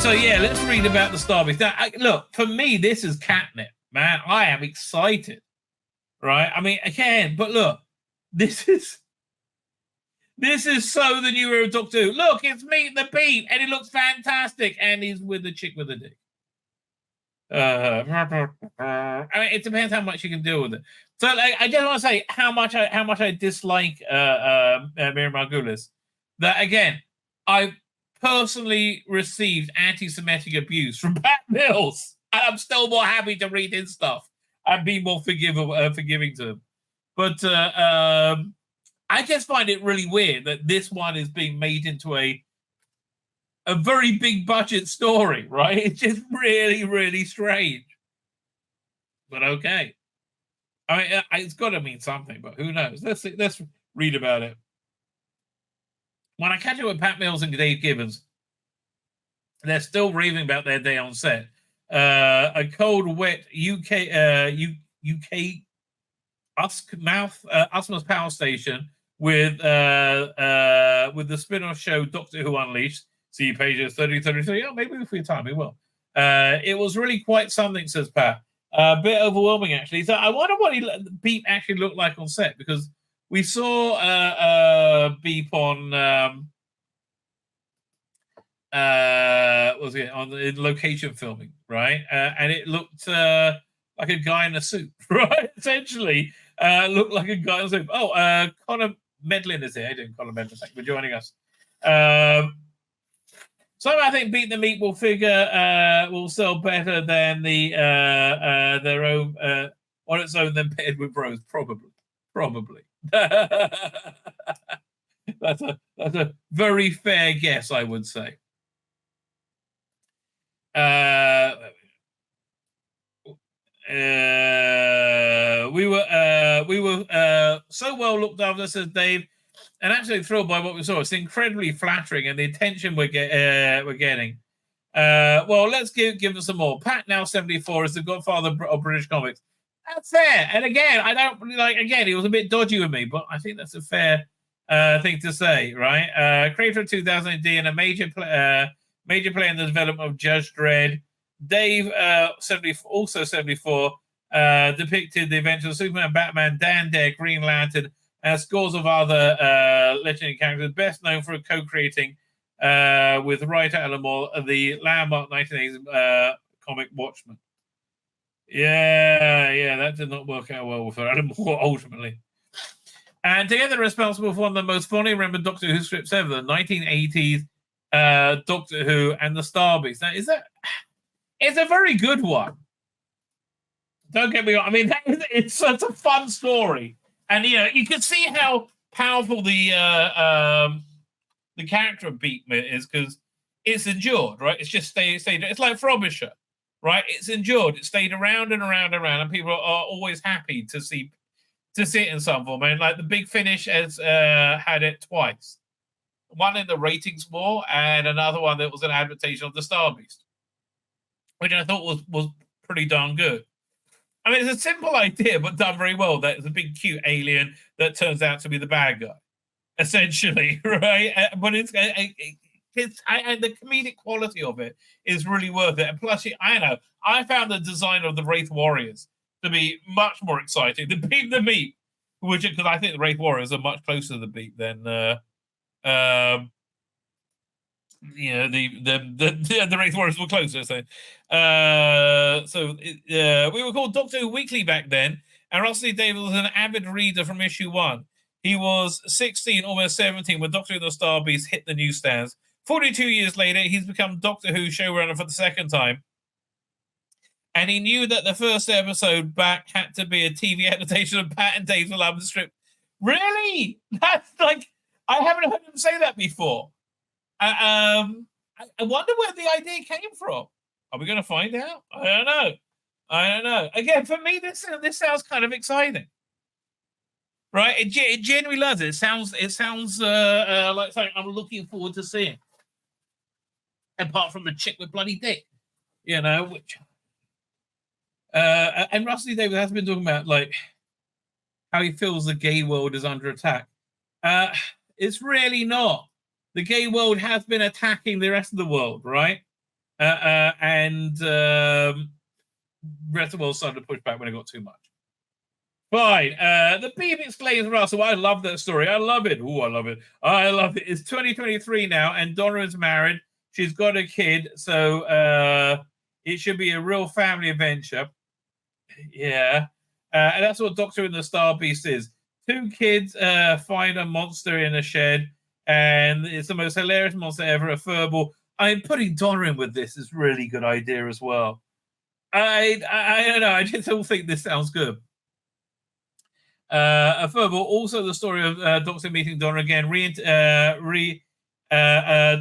So yeah, let's read about the Starbeast. Now, look, for me, this is catnip, man. I am excited, right? I mean, again, but look, this is so the new era of Doctor Who. Look, it's Meet the Beat, and he looks fantastic, and he's with the chick with the dick. I mean, it depends how much you can deal with it. So, like, I just want to say how much I dislike Miriam Margulis. That again, I personally received anti-Semitic abuse from Pat Mills, and I'm still more happy to read his stuff and be more forgiving to him. But I just find it really weird that this one is being made into a very big budget story, right? It's just really, really strange. But okay. I mean, it's got to mean something, but who knows? Let's read about it. When I catch up with Pat Mills and Dave Gibbons, they're still raving about their day on set. A cold, wet UK Usmouth power station with the spin-off show Doctor Who Unleashed. See pages 30-33. Oh, maybe if we have time, we will. It was really quite something, says Pat. A bit overwhelming, actually. So I wonder what Beep actually looked like on set, because we saw Beep on in location filming, right? And it looked like a guy in a suit, right? Essentially, looked like a guy in a suit. Oh, Connor Medlin is here. How you doing, Connor Medlin? Thank you for joining us. So I think Beat the Meat will sell better than their own on its own than Paired with Rose, probably. That's a very fair guess, I would say. We were so well looked after, says Dave, and absolutely thrilled by what we saw. It's incredibly flattering, and the attention we're getting. Well, let's give them some more. Pat, now 74, is the godfather of British comics. That's fair. And again, I don't really like. Again, he was a bit dodgy with me, but I think that's a fair thing to say, right? Creator of 2000 AD and a major player in the development of Judge Dredd. Dave, 74, depicted the adventures of Superman, Batman, Dan Dare, Green Lantern, and scores of other legendary characters, best known for co-creating with writer Alan Moore the landmark 1980s comic Watchmen. Yeah, that did not work out well for Alan Moore ultimately. And together responsible for one of the most fondly remembered Doctor Who scripts ever, the 1980s Doctor Who and the Starbeast. Now, it's a very good one. Don't get me wrong. I mean, it's such a fun story. And, you can see how powerful the character of Beatman is, because it's endured, right? It's just stayed. It's like Frobisher, right? It's endured. It stayed around and around and around, and people are always happy to see it in some form. And like the Big Finish has had it twice. One in the ratings war, and another one that was an adaptation of the Starbeast, which I thought was pretty darn good. I mean, it's a simple idea, but done very well. That it's a big, cute alien that turns out to be the bad guy, essentially, right? But and the comedic quality of it is really worth it. And plus, I found the design of the Wraith Warriors to be much more exciting than Beat the Meat, because I think the Wraith Warriors are much closer to the Beat than the Wraith Warriors were closer. So we were called Doctor Who Weekly back then, and Rusty Davis was an avid reader from issue 1. He was 16, almost 17, when Doctor Who and the Starbeast hit the newsstands. 42 years later, he's become Doctor Who showrunner for the second time. And he knew that the first episode back had to be a TV adaptation of Pat and Dave's beloved strip. Really? That's like, I haven't heard him say that before. I wonder where the idea came from. Are we going to find out? I don't know. Again, for me, this sounds kind of exciting, right? It genuinely does. It sounds like something I'm looking forward to seeing. Apart from the chick with bloody dick, which. And Rusty Davis has been talking about like how he feels the gay world is under attack. It's really not. The gay world has been attacking the rest of the world, right? and rest of the world started to push back when it got too much. Fine. The beef exclaims Russell. I love that story. I love it. Oh, I love it. I love it. It's 2023 now, and Donna is married. She's got a kid, so it should be a real family adventure. Yeah. And that's what Doctor and the Star Beast is. Two kids find a monster in a shed, and it's the most hilarious monster ever, a furball. I'm putting Donna in with this is really good idea as well. I don't know. I just don't think this sounds good. A furball. Also, the story of Doctor meeting Donna again.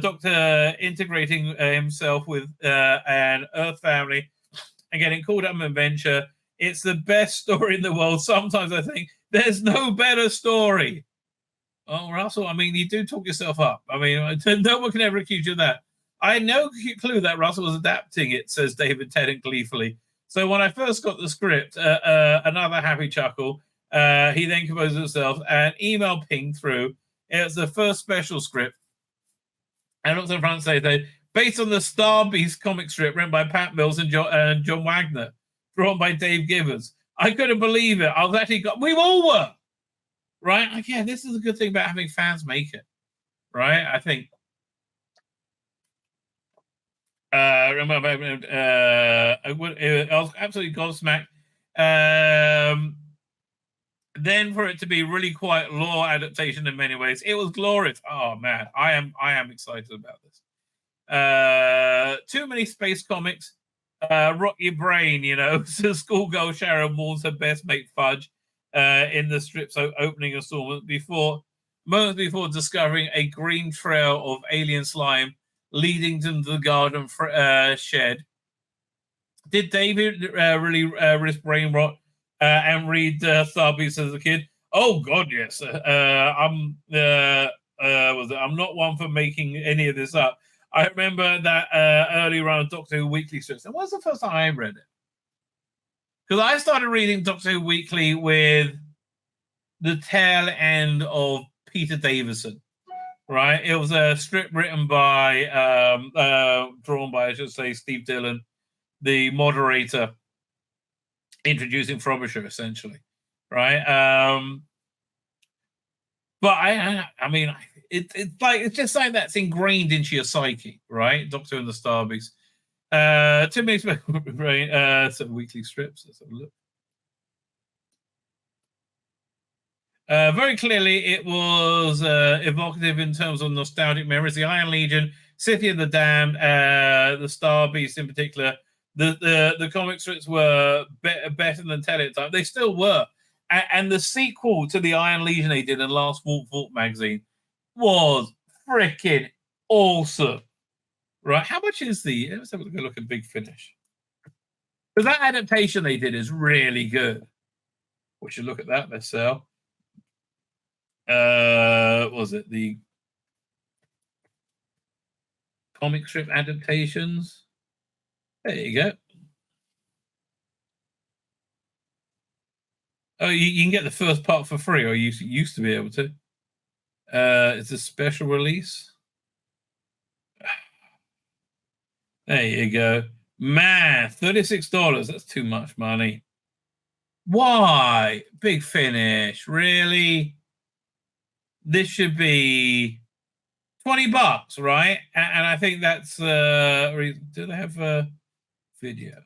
Doctor integrating himself with an Earth family and getting caught up in adventure. It's the best story in the world. Sometimes I think there's no better story. Oh, Russell, I mean, you do talk yourself up. I mean, no one can ever accuse you of that. I had no clue that Russell was adapting it, says David Tennant gleefully. So when I first got the script, another happy chuckle. He then composed himself. An email pinged through. It was the first special script. And also front say based on the Star Beast comic strip written by Pat Mills and John Wagner, drawn by Dave Givers. I couldn't believe it. I was actually we all were. Right? Like, yeah, this is a good thing about having fans make it. Right? I think. I was absolutely gobsmacked. Then for it to be really quite lore adaptation in many ways, it was glorious. Oh man, I am excited about this. Too many space comics. Rot your brain, you know. So schoolgirl Sharon warns her best mate Fudge in the strip's opening installment moments before discovering a green trail of alien slime leading to the garden shed. Did David really risk brain rot and read Star Beast as a kid? Oh God, yes. I'm not one for making any of this up. I remember that early run of Doctor Who Weekly strips. And what's the first time I read it? Because I started reading Doctor Who Weekly with the tail end of Peter Davison, right? It was a strip written by, drawn by, I should say, Steve Dillon, the moderator, introducing Frobisher, essentially, right? But I mean, it's just something that's ingrained into your psyche, right? Doctor and the Star Beast. Too many some weekly strips. Let's have a look. Very clearly, it was evocative in terms of nostalgic memories. The Iron Legion, City of the Damned, the Star Beast in particular. The comic strips were better than Teletype. They still were. And the sequel to the Iron Legion they did in Last Vault magazine was freaking awesome. Right? How much is let's have a look at Big Finish. Because that adaptation they did is really good. We should look at that. Let's sell. Was it the comic strip adaptations? There you go. Oh, you can get the first part for free, or you used to be able to. It's a special release. There you go. Man, $36. That's too much money. Why? Big Finish. Really? This should be $20, right? And I think that's do they have a video?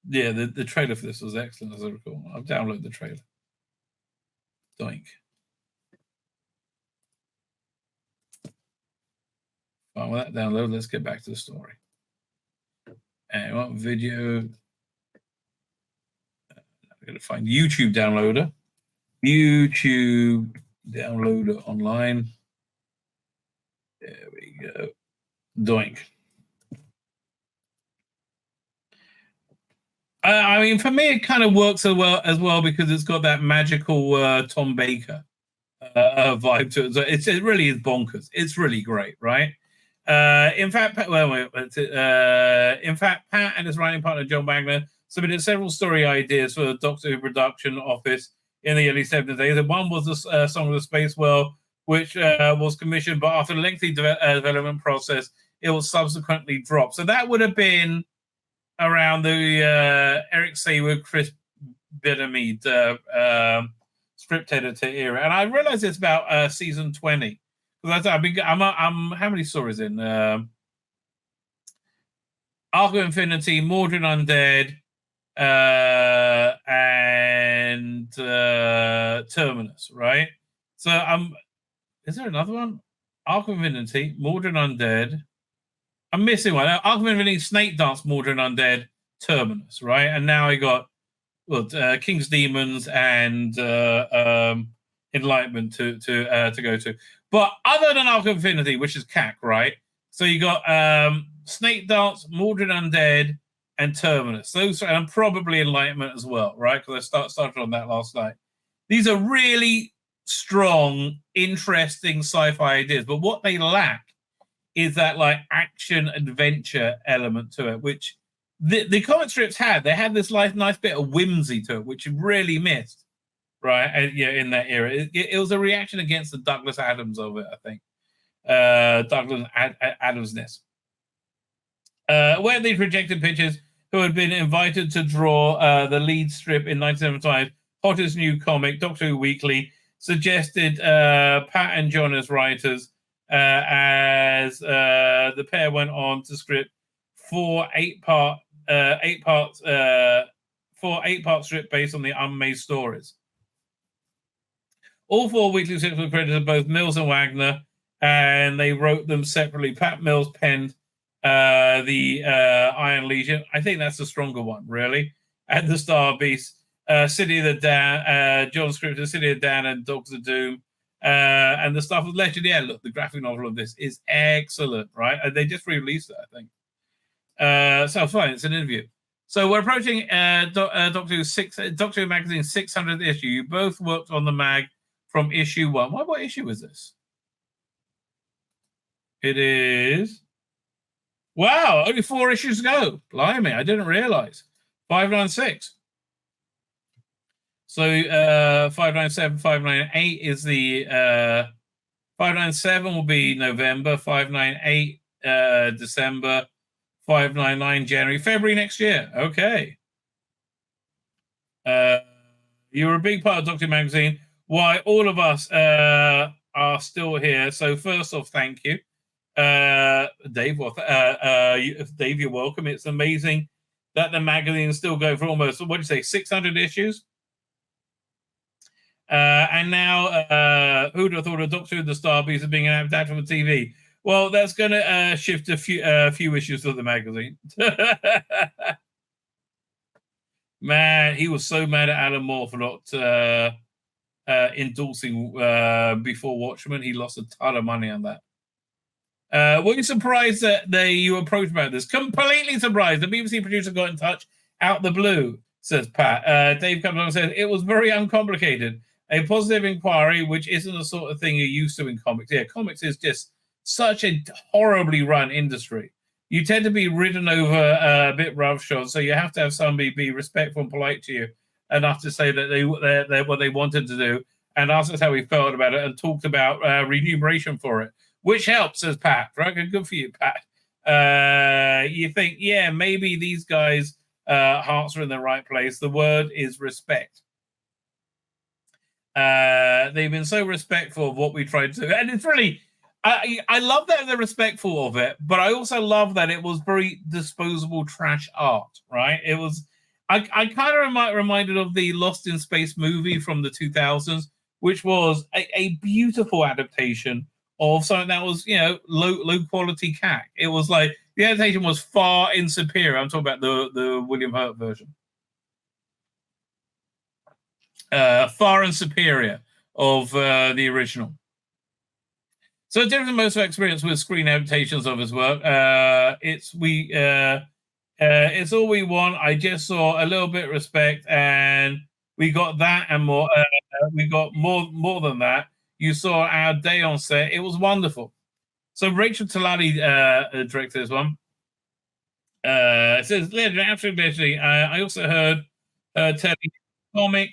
Yeah, the trailer for this was excellent, as I recall. I've downloaded the trailer. Doink. Fine with that download. Let's get back to the story. And what video? I'm going to find YouTube downloader. YouTube downloader online. There we go. Doink. I mean, for me, it kind of works as well because it's got that magical Tom Baker vibe to it. So it really is bonkers. It's really great, right? In fact, Pat and his writing partner John Wagner submitted several story ideas for the Doctor Who production office in the early 70s. One was the Song of the Space World, which was commissioned, but after a lengthy development process, it was subsequently dropped. So that would have been around the Eric Sayward, Chris Bidermead script editor era, and I realized it's about season 20. Because I'm how many stories in? Arc of Infinity, Mordred Undead, and Terminus, right? So is there another one? Arc of Infinity, Mordred Undead. I'm missing one. Arc of Infinity, Snake Dance, Mordred Undead, Terminus, right? And now I got King's Demons and Enlightenment to go to. But other than Arc of Infinity, which is CAC, right? So you got Snake Dance, Mordred Undead, and Terminus. Those, and probably Enlightenment as well, right? Because I started on that last night. These are really strong, interesting sci-fi ideas, but what they lack is that like action adventure element to it, which the comic strips had. They had this nice bit of whimsy to it, which you really missed, right? And, in that era, it was a reaction against the Douglas Adams of it, I think. Douglas Adamsness. Where they projected pictures who had been invited to draw the lead strip in 1975, hottest new comic, Doctor Who Weekly, suggested Pat and John as writers as the pair went on to script for eight-part strip based on the unmade stories. All 4 weekly strips were credited both Mills and Wagner, and they wrote them separately. Pat Mills penned the Iron Legion. I think that's the stronger one, really. And the Star Beast, City of the Dan, John scripted City of Dan and Dogs of Doom. And the stuff was Legend. Yeah, look, the graphic novel of this is excellent, right? They just re-released it, I think. So fine, it's an interview. So we're approaching Doctor Who Magazine's 600th issue. You both worked on the mag from issue 1. What issue is this? It is... Wow, only 4 issues to go. Blimey, I didn't realize. 596. So 597, 598 is the 597 will be November, 598 December, 599 January, February next year. Okay. You're a big part of Doctor Who Magazine. Why all of us are still here. So first off, thank you. Dave, Dave, you're welcome. It's amazing that the magazine is still going for almost, what do you say, 600 issues? And now, who'd have thought of Doctor Who the Star Beast as being an adaptation from TV? Well, that's going to shift a few issues of the magazine. Man, he was so mad at Alan Moore for not endorsing Before Watchmen. He lost a ton of money on that. Were you surprised that you approached about this? Completely surprised. The BBC producer got in touch out the blue, says Pat. Dave comes on and says, it was very uncomplicated. A positive inquiry, which isn't the sort of thing you're used to in comics. Yeah, comics is just such a horribly run industry. You tend to be ridden over a bit roughshod, so you have to have somebody be respectful and polite to you enough to say that they what they wanted to do and ask us how we felt about it and talked about remuneration for it. Which helps, says Pat. Right? Good for you, Pat. You think, yeah, maybe these guys' hearts are in the right place. The word is respect. They've been so respectful of what we tried to do. And it's really, I love that they're respectful of it, but I also love that it was very disposable trash art, right? It was, I kind of reminded of the Lost in Space movie from the 2000s, which was a beautiful adaptation of something that was, low quality CAC. It was like the adaptation was far superior. I'm talking about the William Hurt version. Far and superior of the original. So different than most of our experience with screen adaptations of his work. It's all we want. I just saw a little bit of respect, and we got that and more. We got more than that. You saw our day on set. It was wonderful. So Rachel Talali directed this one. It says, absolutely. I also heard telling comic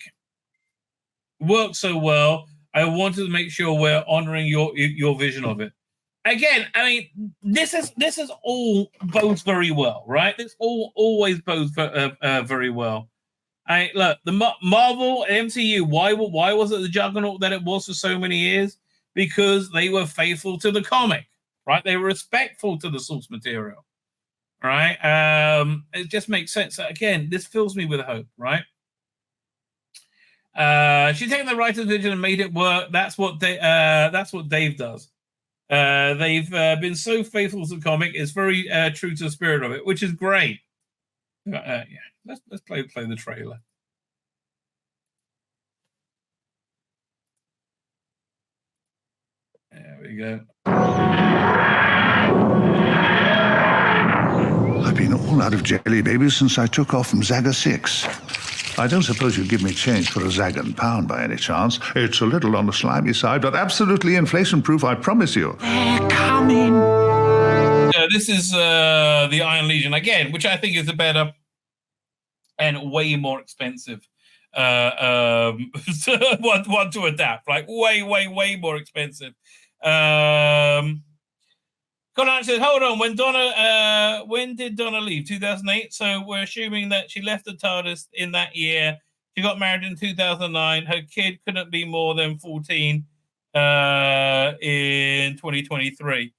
worked so well. I wanted to make sure we're honoring your vision of it. again, I mean, this is all bodes very well, right? This always bodes very well. Look, the Marvel MCU. Why was it the juggernaut that it was for so many years? Because they were faithful to the comic, right? They were respectful to the source material, right? It just makes sense. Again, this fills me with hope, right? She's taken the writer's vision and made it work. That's what Dave does. They've been so faithful to the comic. It's very true to the spirit of it, which is great. Yeah, let's play the trailer. There we go. I've been all out of jelly babies since I took off from Zaga 6. I don't suppose you'd give me change for a Zagan pound by any chance. It's a little on the slimy side, but absolutely inflation-proof, I promise you. They're coming. This is the Iron Legion again, which I think is a better and way more expensive one to adapt. Like way more expensive. Conrad says, hold on, when did Donna leave? 2008? So we're assuming that she left the TARDIS in that year. She got married in 2009. Her kid couldn't be more than 14 in 2023.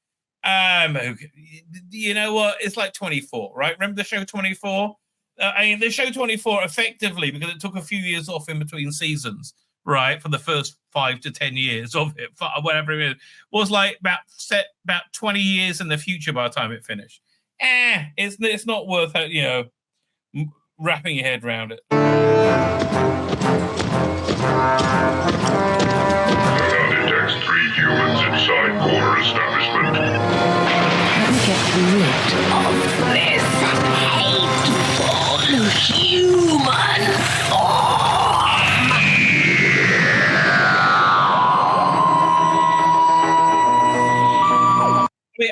You know what? It's like 24, right? Remember the show 24? I mean, the show 24 effectively, because it took a few years off in between seasons, right, for the first 5 to 10 years of it, whatever it is, was like about 20 years in the future by the time it finished. It's not worth, wrapping your head around it. Detects 3 humans inside corner establishment. Can we get rid of this hateful human form?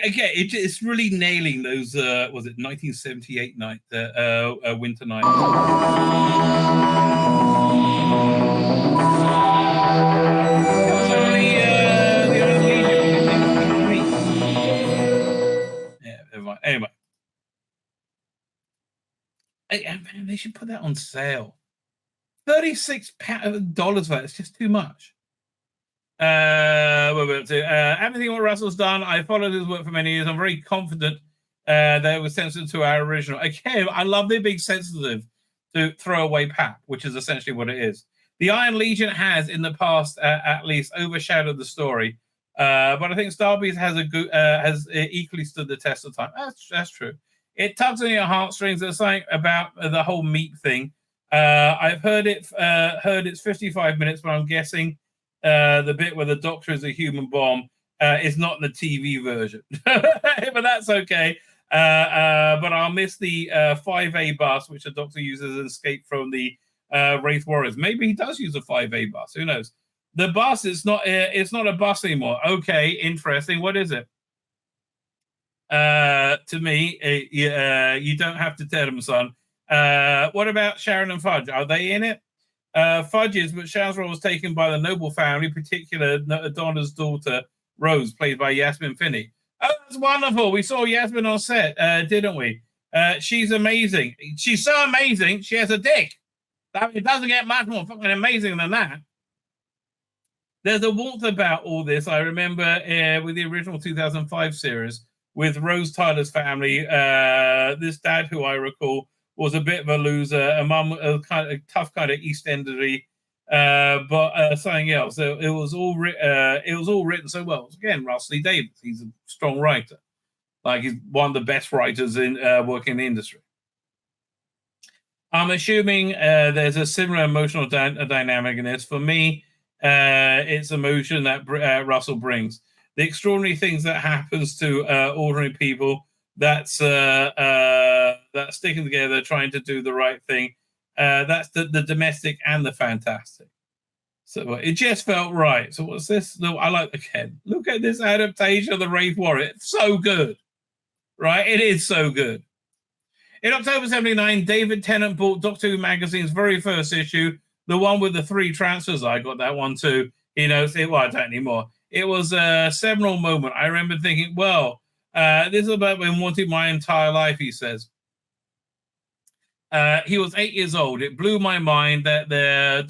Again, it's really nailing those. Was it 1978 night, winter night? Anyway, man, they should put that on sale. $36 for that. It's just too much. Everything what Russell's done, I followed his work for many years. I'm very confident that it was sensitive to our original. Again, I love the big sensitive to throwaway pap, which is essentially what it is. The Iron Legion has, in the past, at least, overshadowed the story. But I think Starbeast has equally stood the test of time. That's true. It tugs on your heartstrings. There's something about the whole MEEP thing. I've heard it's 55 minutes, but I'm guessing the bit where the Doctor is a human bomb is not in the TV version. But that's okay. But I'll miss the 5A bus, which the Doctor uses as escape from the Wraith Warriors. Maybe he does use a 5A bus. Who knows? The bus is not. It's not a bus anymore. Okay, interesting. What is it? To me, you don't have to tell them, son. What about Sharon and Fudge? Are they in it? Fudge is, but Sharon's role was taken by the Noble family, particularly Donna's daughter, Rose, played by Yasmin Finney. Oh, that's wonderful. We saw Yasmin on set, didn't we? She's amazing. She's so amazing, she has a dick. I mean, it doesn't get much more fucking amazing than that. There's a warmth about all this. I remember with the original 2005 series with Rose Tyler's family, this dad, who I recall, was a bit of a loser, a mum, a kind of tough kind of EastEndery, but something else. So it was all written so well. Again, Russell Lee Davies, he's a strong writer. Like, he's one of the best writers in working in the industry. I'm assuming there's a similar emotional dynamic in this. For me, it's emotion that Russell brings. The extraordinary things that happens to ordinary people, that's sticking together, trying to do the right thing. That's the domestic and the fantastic. So it just felt right. So what's this? No, I like, again, look at this adaptation of the Wraith Warrior. It's so good, right? It is so good. In October 79, David Tennant bought Doctor Who magazine's very first issue, the one with the 3 transfers. I got that one too. He knows it. Well, I don't anymore. it was a seminal moment. I remember thinking, well, this is about been wanting my entire life, he says. He was 8 years old. It blew my mind that there had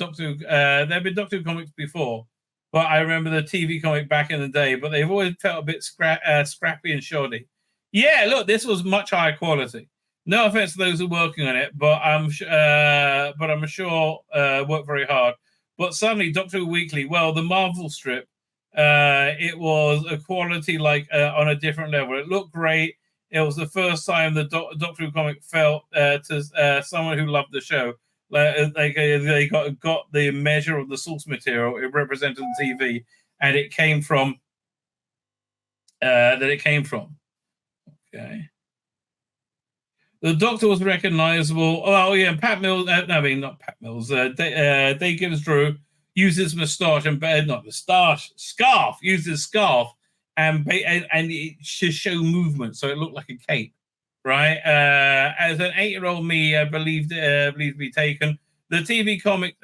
been Doctor Who comics before, but I remember the TV comic back in the day, but they've always felt a bit scrappy and shoddy. Yeah, look, this was much higher quality. No offense to those who are working on it, but I'm sure worked very hard. But suddenly, Doctor Who Weekly, well, the Marvel strip, it was a quality like on a different level. It looked great. It was the first time the Doctor Who comic felt to someone who loved the show. They got the measure of the source material. It represented the TV, and it came from that it came from. Okay. The Doctor was recognizable. Oh, yeah, Pat Mills. Not Pat Mills. Dave Gibbons Drew uses moustache and not moustache, scarf. Uses scarf and it should show movement, so it looked like a cape, right? As an 8-year-old me believed to be taken. The TV comic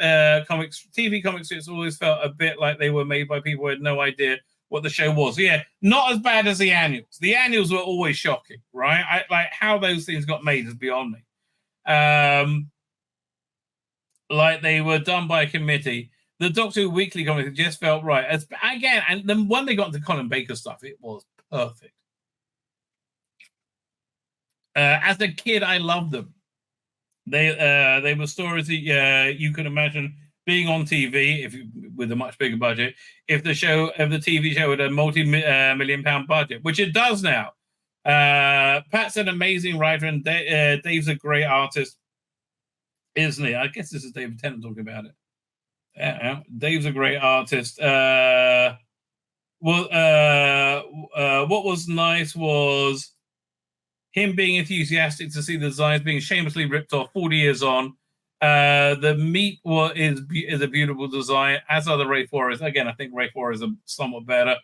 strips always felt a bit like they were made by people who had no idea what the show was. Yeah, not as bad as the annuals. The annuals were always shocking, right? Like how those things got made is beyond me. Like they were done by a committee. The Doctor Who Weekly comics just felt right. And then when they got into Colin Baker stuff, it was perfect. As a kid, I loved them. They were stories that you could imagine being on TV with a much bigger budget. If the TV show had a multi-million-pound budget, which it does now. Pat's an amazing writer, and Dave's a great artist, isn't he? I guess this is David Tennant talking about it. Dave's a great artist. What was nice was him being enthusiastic to see the designs being shamelessly ripped off 40 years on. The MEEP is a beautiful design, as are the Wraith Warriors. Again, I think Wraith Warriors are somewhat better.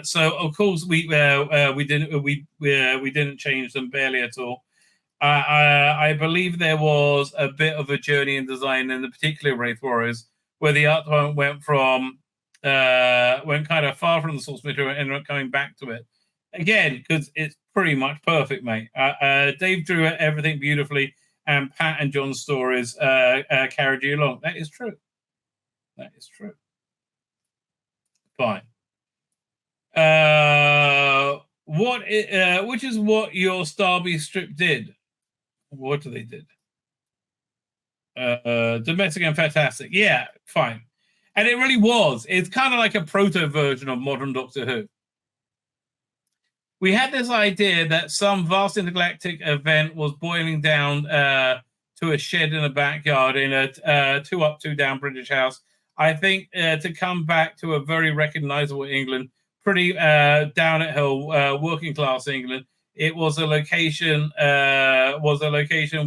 So of course we didn't change them barely at all. I believe there was a bit of a journey in design in the particular Wraith Warriors, where the art went kind of far from the source material and ended up coming back to it again, because it's pretty much perfect, mate. Dave drew everything beautifully, and Pat and John's stories carried you along. That is true. That is true. Fine. Which is what your Starby strip did. What they did? Domestic and Fantastic. Yeah, fine. And it really was. It's kind of like a proto version of modern Doctor Who. We had this idea that some vast intergalactic event was boiling down to a shed in a backyard in a 2 up, 2 down British house. I think to come back to a very recognizable England, pretty down at hill, working class England. It was a location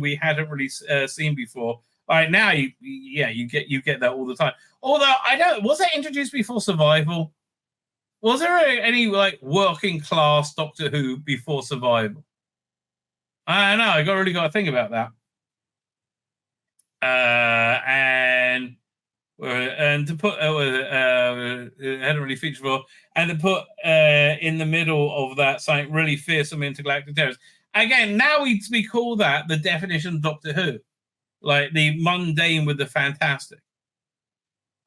we hadn't really seen before. Right now, you get that all the time. Although was that introduced before Survival? Was there any like working class Doctor Who before Survival? I don't know. I really got to think about that. And to put it hadn't really featured before, and to put in the middle of that something really fearsome intergalactic terrors. Again, now we call that the definition of Doctor Who, like the mundane with the fantastic.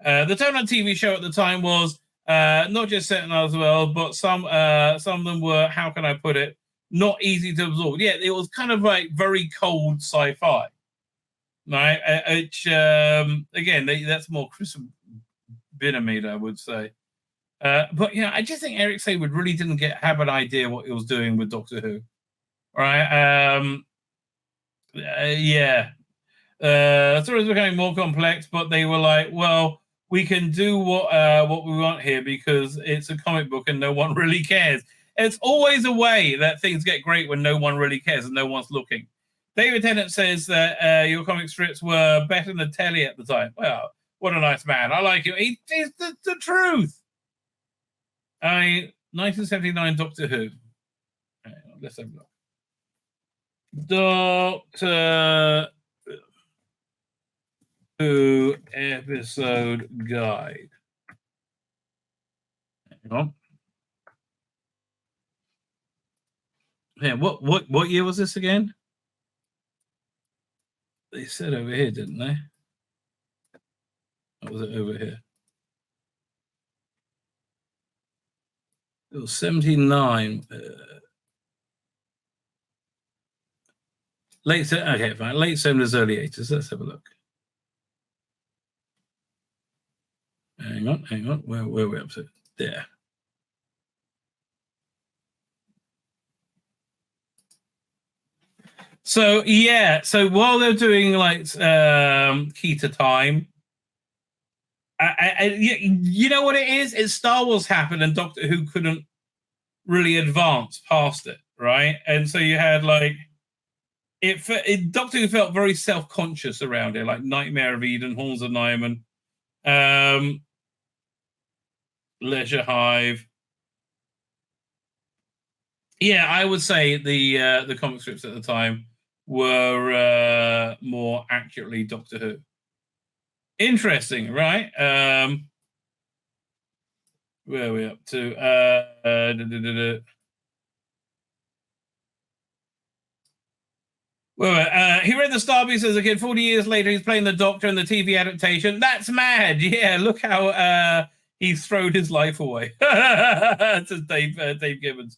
The tone on TV show at the time was not just Sentinel as well, but some of them were, how can I put it, not easy to absorb. Yeah, it was kind of like very cold sci-fi. Right, again, that's more Chris Binnermead, I would say. But yeah, I just think Eric Saywood really didn't have an idea what he was doing with Doctor Who. Right? Yeah. Stories were becoming more complex, but they were like, well, we can do what we want here because it's a comic book and no one really cares. It's always a way that things get great when no one really cares and no one's looking. David Tennant says that your comic strips were better than telly at the time. Well, what a nice man. I like him. He's the truth. 1979 Doctor Who. Right, let's have a look. Doctor Who episode guide. Hang on. Yeah, what year was this again? They said over here, didn't they? Or was it over here? It was 79. Late 70s, early 80s. Let's have a look. Hang on. Where are we up to? There. So yeah, so while they're doing like Key to Time, you know what it is? It's Star Wars happened and Doctor Who couldn't really advance past it, right? And so you had like Doctor Who felt very self-conscious around it, like Nightmare of Eden, Halls of Nyman, Leisure Hive. Yeah, I would say the comic strips at the time were more accurately Doctor Who. Interesting, right? Where are we up to? Well, he read the Star Beast as a kid. 40 years later, he's playing the Doctor in the TV adaptation. That's mad. Yeah, look how he's thrown his life away. Says Dave Gibbons.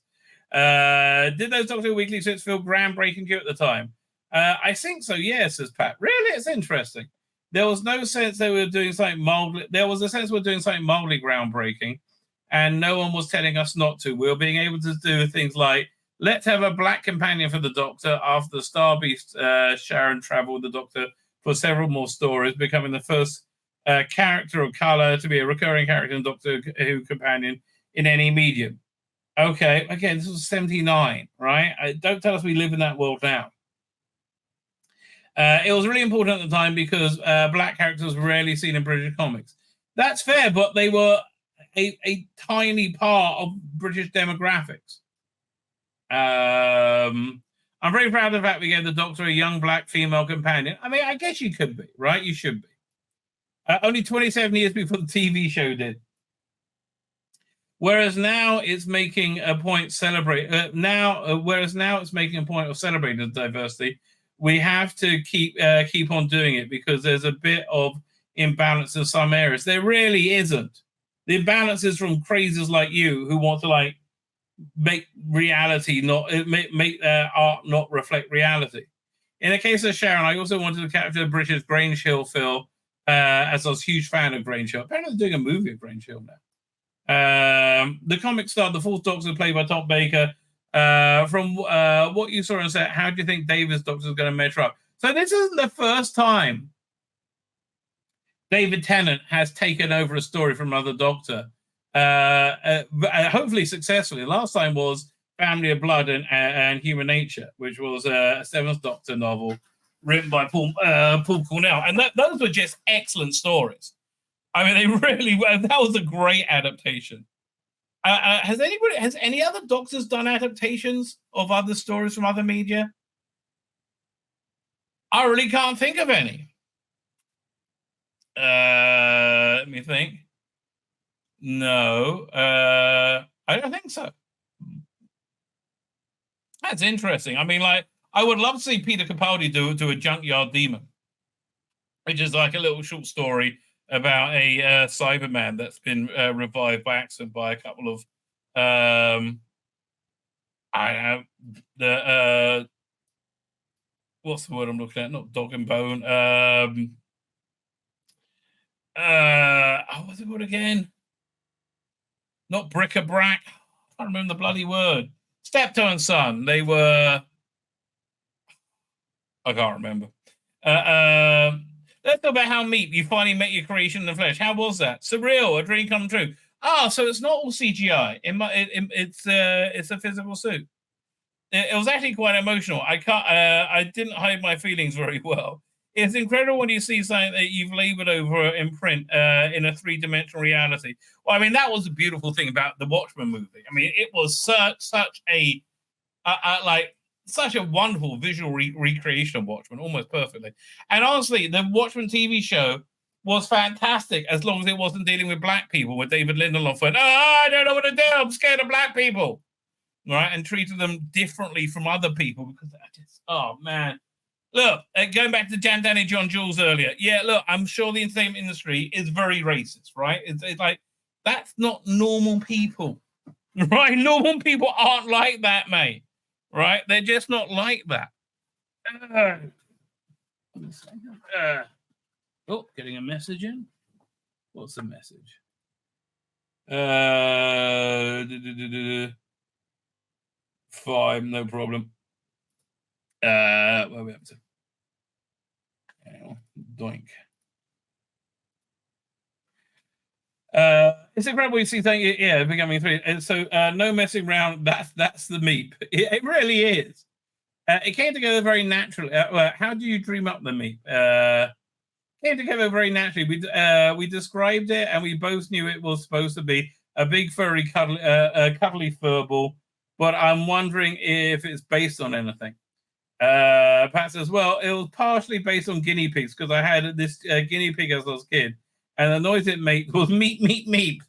Did those Doctor Who weekly strips feel groundbreaking to you at the time? I think so, yeah, says Pat. Really? It's interesting. There was no sense they were doing something mildly. There was a sense we were doing something mildly groundbreaking, and no one was telling us not to. We were being able to do things like, let's have a black companion for the Doctor after the Star Beast Sharon traveled with the Doctor for several more stories, becoming the first character of color to be a recurring character in Doctor Who companion in any medium. Okay, again, this was 79, right? Don't tell us we live in that world now. It was really important at the time because black characters were rarely seen in British comics. That's fair, but they were a tiny part of British demographics. I'm very proud of the fact we gave the Doctor a young black female companion. I mean, I guess you could be, right? You should be. Only 27 years before the TV show did. Whereas now it's making a point it's making a point of celebrating the diversity. We have to keep on doing it because there's a bit of imbalance in some areas. There really isn't. The imbalance is from crazies like you who want to like make reality make art not reflect reality. In the case of Sharon, I also wanted to capture British Grange Hill feel, as I was a huge fan of Grange Hill. Apparently, they're doing a movie of Grange Hill now. The comic starred the fourth Doctor played by Tom Baker. From what you saw and said, how do you think David's Doctor is going to measure up? So this isn't the first time David Tennant has taken over a story from another Doctor. Hopefully successfully. Last time was Family of Blood and Human Nature, which was a Seventh Doctor novel written by Paul Cornell. And those were just excellent stories. I mean, they really were. That was a great adaptation. Has any other Doctors done adaptations of other stories from other media? I really can't think of any. Let me think. No, I don't think so. That's interesting. I mean, like, I would love to see Peter Capaldi do a Junkyard Demon, which is like a little short story about a Cyberman that's been revived by accident by a couple of what's the word I'm looking at? Not Dog and Bone. What's it called again? Not Bric-a-Brac. I can't remember the bloody word. Steptoe and Son. They were. I can't remember. Let's talk about how MEEP, you finally met your creation in the flesh. How was that? Surreal, a dream come true. So it's not all CGI. It's a physical suit. It was actually quite emotional. I didn't hide my feelings very well. It's incredible when you see something that you've labored over in print in a three-dimensional reality. Well, I mean, that was the beautiful thing about the Watchmen movie. I mean, it was such a wonderful visual recreation of Watchmen, almost perfectly. And honestly, the Watchmen TV show was fantastic as long as it wasn't dealing with black people, where David Lindelof went, I don't know what to do, I'm scared of black people, right? And treated them differently from other people because I just, oh man. Look, going back to Danny John Jules earlier, yeah, look, I'm sure the entertainment industry is very racist, right? It's like, that's not normal people, right? Normal people aren't like that, mate, right? They're just not like that. Oh, getting a message in. What's the message? Fine, no problem. Where are we up to? Doink. It's incredible you see things, yeah, becoming 3. And so no messing around, that's the MEEP. It really is. It came together very naturally. How do you dream up the MEEP? Came together very naturally. We described it, and we both knew it was supposed to be a big furry cuddly furball, but I'm wondering if it's based on anything. Pat says, well, it was partially based on guinea pigs because I had this guinea pig as I was a kid, and the noise it made was meep, meep, meep,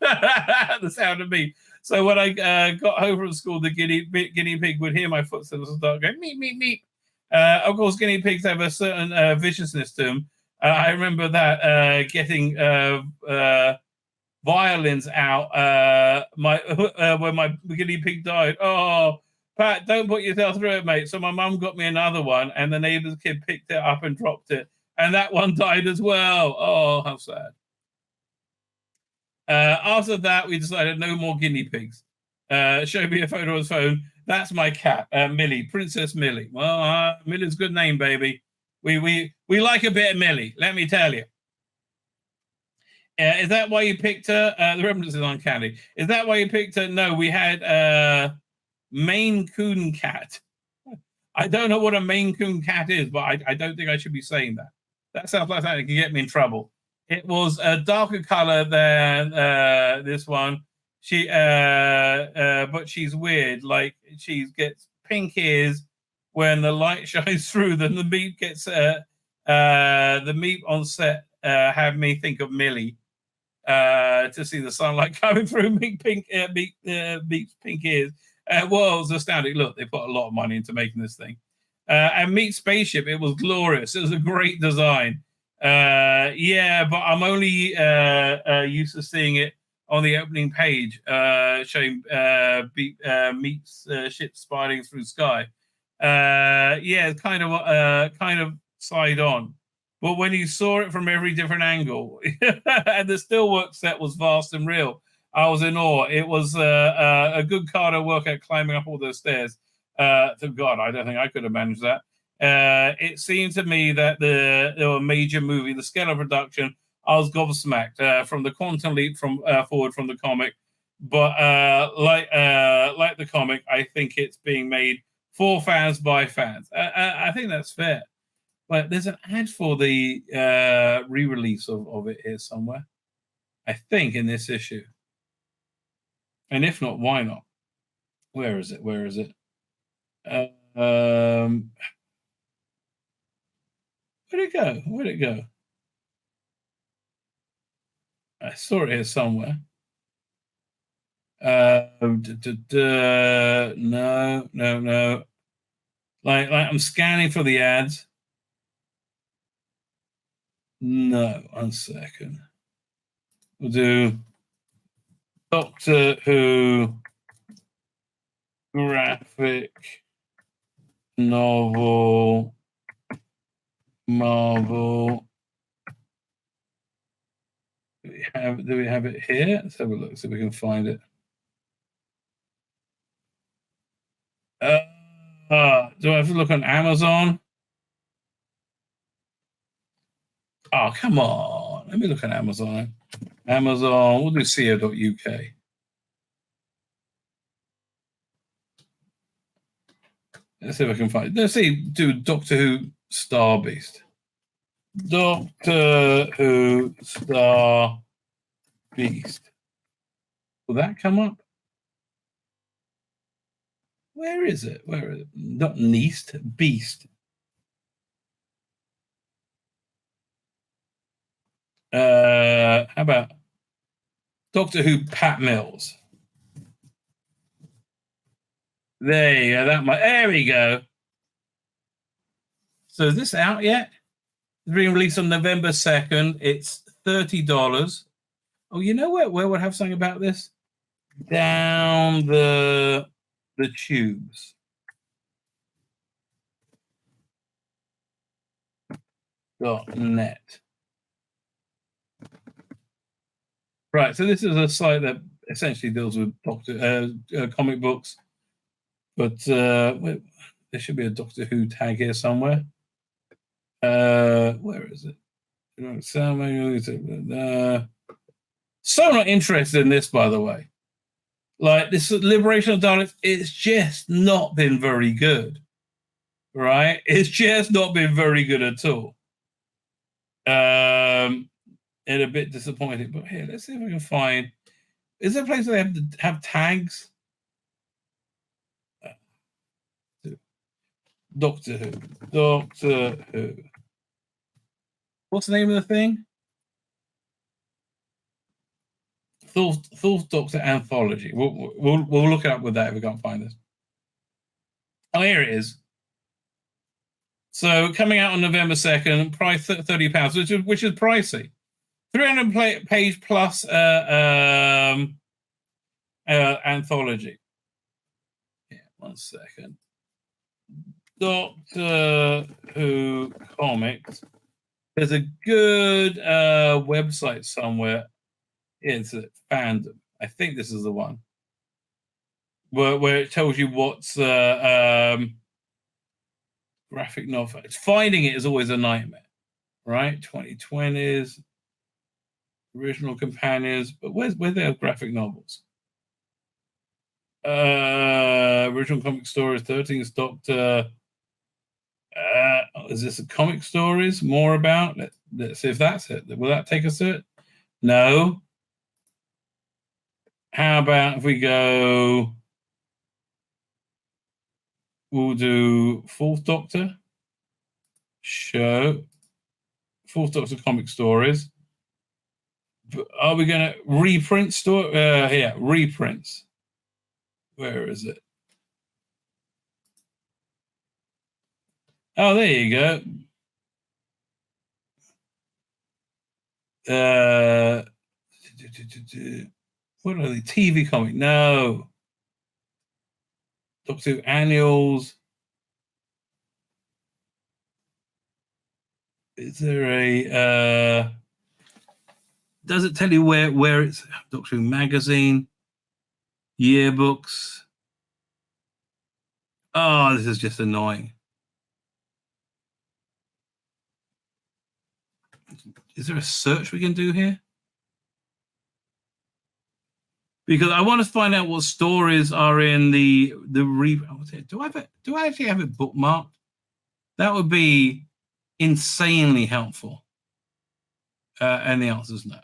the sound of meep. So when I got home from school, the guinea pig would hear my footsteps and start going meep, meep, meep. Of course, guinea pigs have a certain viciousness to them. I remember that getting violins out when my guinea pig died. Oh, Pat, don't put yourself through it, mate. So my mum got me another one, and the neighbour's kid picked it up and dropped it, and that one died as well. Oh, how sad. After that, we decided no more guinea pigs. Show me a photo on his phone. That's my cat, Millie, Princess Millie. Well, Millie's a good name, baby. We like a bit of Millie, let me tell you. Is that why you picked her? The reference is uncanny. Is that why you picked her? No, we had Maine Coon cat. I don't know what a Maine Coon cat is, but I don't think I should be saying that. That sounds like something that can get me in trouble. It was a darker color than this one. But she's weird. Like she gets pink ears when the light shines through them. The meat gets the meat on set have me think of Millie to see the sunlight coming through meat's pink ears. Well, it was astounding. Look, they put a lot of money into making this thing. And Meat Spaceship, it was glorious. It was a great design. Yeah, but I'm only used to seeing it on the opening page, showing Meat's ship spiding through sky. Yeah, kind of side on. But when you saw it from every different angle, and the steelwork set was vast and real, I was in awe. It was a good cardio workout climbing up all those stairs. To God, I don't think I could have managed that. It seemed to me that there were a major movie, the scale of production, I was gobsmacked from the quantum leap forward from the comic. But like the comic, I think it's being made for fans by fans. I think that's fair. But there's an ad for the re-release of it here somewhere, I think, in this issue. And if not, why not? Where is it? Where is it? Where'd it go? Where'd it go? I saw it here somewhere. No. Like I'm scanning for the ads. No, 1 second. We'll do Doctor Who graphic novel Marvel. Do we have it here? Let's have a look, see if we can find it. Do I have to look on Amazon? Oh, come on. Let me look at Amazon. Amazon, we'll do co.uk. Let's see if I can find it. Let's see, do Doctor Who Star Beast. Doctor Who Star Beast. Will that come up? Where is it? Where is it? Not Neast, Beast. How about Doctor Who Pat Mills? There you go. There we go. So is this out yet? It's being released on November 2nd. It's $30. Oh, you know where we'll have something about this? Down the tubes. .net. Right, so this is a site that essentially deals with comic books, but there should be a Doctor Who tag here somewhere. Where is it? So not interested in this, by the way. Like this Liberation of Daleks, it's just not been very good, right? It's just not been very good at all. And a bit disappointing, but here, let's see if we can find. Is there a place where they have tags? Doctor Who. What's the name of the thing? Fourth Doctor Anthology. We'll look it up with that if we can't find this. Oh, here it is. So coming out on November 2nd, price £30, which is pricey. 300 page plus anthology. Yeah, 1 second. Doctor Who comics. There's a good website somewhere. It's a fandom. I think this is the one where it tells you what's graphic novel. Finding it is always a nightmare, right? 2020s, original companions, but where they have graphic novels? Original comic stories, 13th Doctor. Is this a comic stories? More about? Let's see if that's it. Will that take us to it? No. How about if we go? We'll do Fourth Doctor show, Fourth Doctor comic stories. Are we going to reprint store? Here, reprints. Where is it? Oh, there you go. What are they? TV comic? No. Doctor Who annuals. Is there a? Does it tell you where it's? Doctor Who magazine, yearbooks. Oh, this is just annoying. Is there a search we can do here? Because I want to find out what stories are in the do I actually have it bookmarked? That would be insanely helpful. And the answer is no.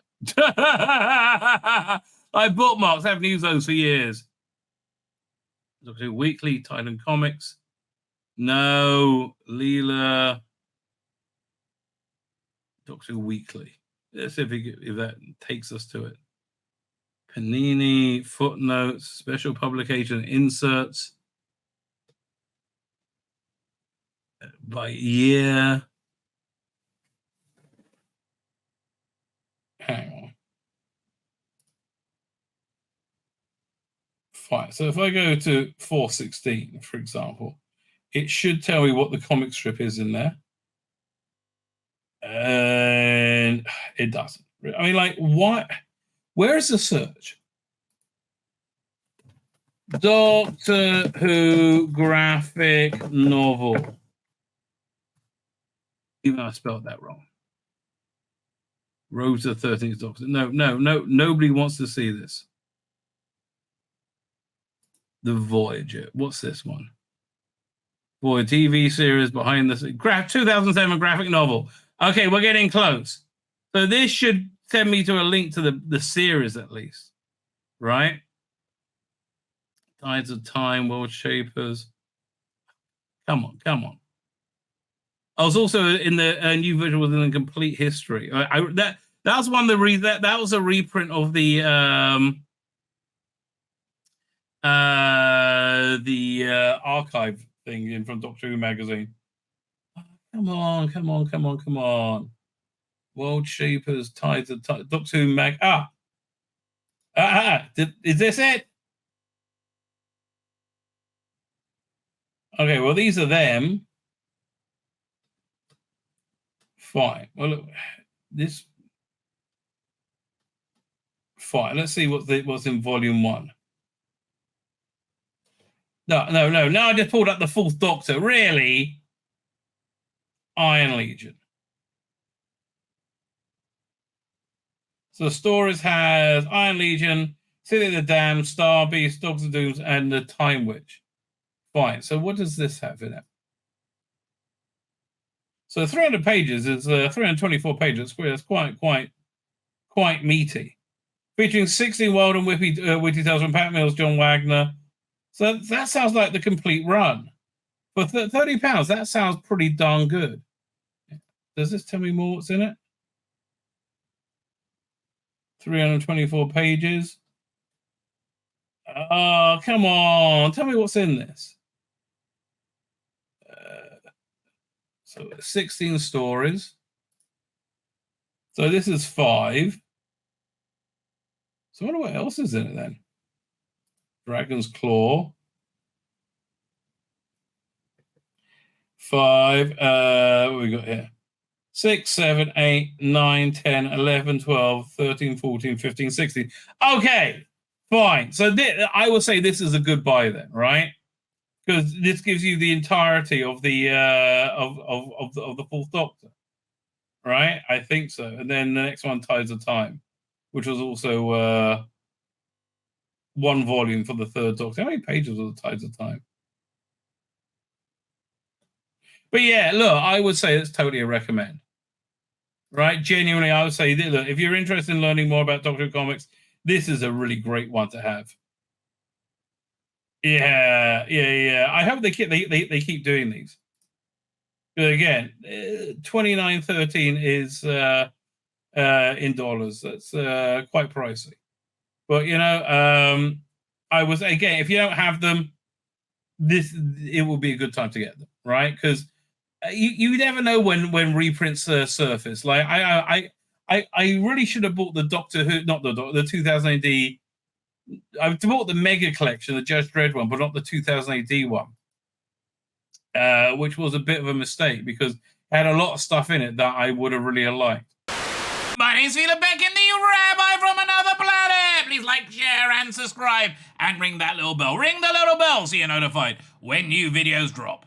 I bookmarks, haven't used those for years. Doctor Who Weekly, Titan Comics. No, Leela. Doctor Who Weekly. Let's see if that takes us to it. Panini, footnotes, special publication, inserts by year. Hang on. Fine. So if I go to 416, for example, it should tell me what the comic strip is in there. And it doesn't. I mean, like, what? Where is the search? Doctor Who graphic novel. Even though I spelled that wrong. Rose the 13th Doctor. No, nobody wants to see this. The Voyager. What's this one? Boy, TV series behind the 2007 graphic novel. Okay, we're getting close. So this should send me to a link to the series at least, right? Tides of Time, World Shapers. Come on. I was also in the new visual within the complete history. That was one of the that was a reprint of the archive thing in from Doctor Who magazine. Come on. World Shapers, Tides of Doctor Who mag. Is this it? Okay, well, these are them. Fine. Well, look, this. Fine. Let's see what's in volume 1. No. Now I just pulled up the 4th Doctor. Really? Iron Legion. So the stories has Iron Legion, City of the Damned, Star Beast, Dogs of Dooms, and the Time Witch. Fine. So what does this have in it? So 300 pages is 324 pages. That's quite meaty. Featuring 16 wild and witty tales from Pat Mills, John Wagner. So that sounds like the complete run. For £30, that sounds pretty darn good. Does this tell me more what's in it? 324 pages. Oh, come on. Tell me what's in this. So 16 stories. So this is 5. So I wonder what else is in it then. Dragon's Claw. 5. What we got here? 6, 7, 8, 9, 10, 11, 12, 13, 14, 15, 16. Okay, fine. So I would say this is a good buy then, right? Because this gives you the entirety of the of the 4th Doctor, right? I think so. And then the next one, Tides of Time, which was also 1 volume for the 3rd Doctor. How many pages was the Tides of Time? But yeah, look, I would say it's totally a recommend. Right? Genuinely, I would say, look, if you're interested in learning more about Doctor Who comics, this is a really great one to have. Yeah. I hope they keep doing these. But again, $29.13 is in dollars. That's quite pricey. But I was again, if you don't have them, it will be a good time to get them, right? Because you never know when reprints surface. Like I really should have bought the Doctor Who, not the 2000 AD. I bought the Mega Collection, the Judge Dredd one, but not the 2000 AD one, which was a bit of a mistake because it had a lot of stuff in it that I would have really liked. My name's Tzvi Lebetkin, the Rabbi from another planet. Please like, share, and subscribe, and ring that little bell. Ring the little bell so you're notified when new videos drop.